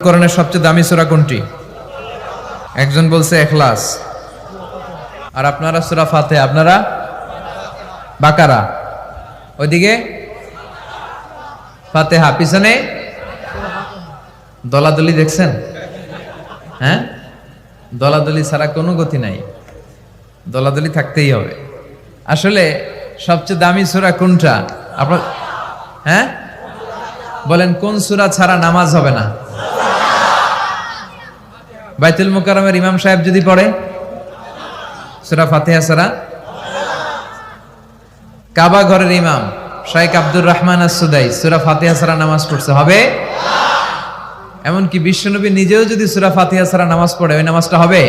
কোরআনের সবচেয়ে দামি সূরা কোনটি? একজন বলছে ইখলাস, আর আপনারা সূরা ফাতিহা, আপনারা বাকারা, ওইদিকে ফাতিহা, পিছনে দলাদলি। দেখছেন? হ্যাঁ, দলাদলি ছাড়া কোনো গতি নাই, দলাদলি থাকতেই হবে। আসলে সবচেয়ে দামি সূরা কোনটা আপনার? হ্যাঁ বলেন, কোন সূরা ছাড়া নামাজ হবে না? বাইতুল মুকাররমের ইমাম সাহেব যদি পড়ে সূরা ফাতিহা ছাড়া? কাবা ঘরের ইমাম শাইখ আব্দুর রহমান আস-সুদাই সূরা ফাতিহা ছাড়া নামাজ পড়ছে হবে? এমনকি বিশ্বনবী নিজেও যদি সূরা ফাতিহা ছাড়া নামাজ পড়ে, ওই নামাজটা হবে?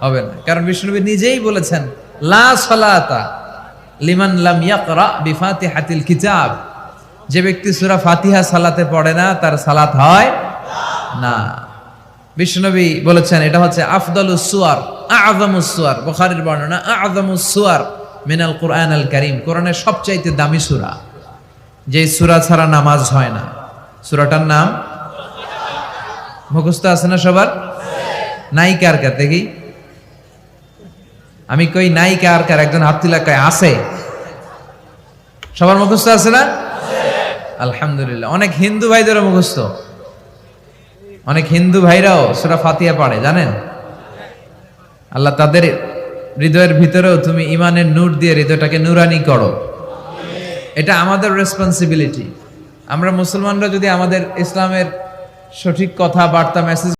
হবে না। কারণ বিশ্বনবী নিজেই বলেছেন, লা সালাতা লিমান লাম ইয়াকরা বিফাতিহাতিল কিতাব। যে ব্যক্তি সূরা ফাতিহা সালাতে পড়ে না, তার সালাত হয় না। বিশ্বনবী বলেছেন এটা হচ্ছে আফদালুস সুয়ার, আযমুস সুয়ার। বুখারীর বর্ণনা, আযমুস সুয়ার মিনাল কুরআনিল কারীম। কোরআনের সবচাইতে দামি সূরা, যে সূরা ছাড়া নামাজ হয় না। সূরাটার নাম মুখস্থ আছে না সবার? নাই কার কার দেখি? আমি কই নাই কার কার? একজন হাত তুলে কয় আছে। সবার মুখস্থ আছে না? আলহামদুলিল্লাহ। অনেক হিন্দু ভাইদেরও মুখস্থ, অনেক হিন্দু ভাইরাও সূরা ফাতিহা পড়ে, জানেন? আল্লাহ তাদের হৃদয়ের ভিতরেও তুমি ইমানের নূর দিয়ে হৃদয়টাকে নূরানি করো। এটা আমাদের রেসপন্সিবিলিটি। আমরা মুসলমানরা যদি আমাদের ইসলামের সঠিক কথা, বার্তা, মেসেজ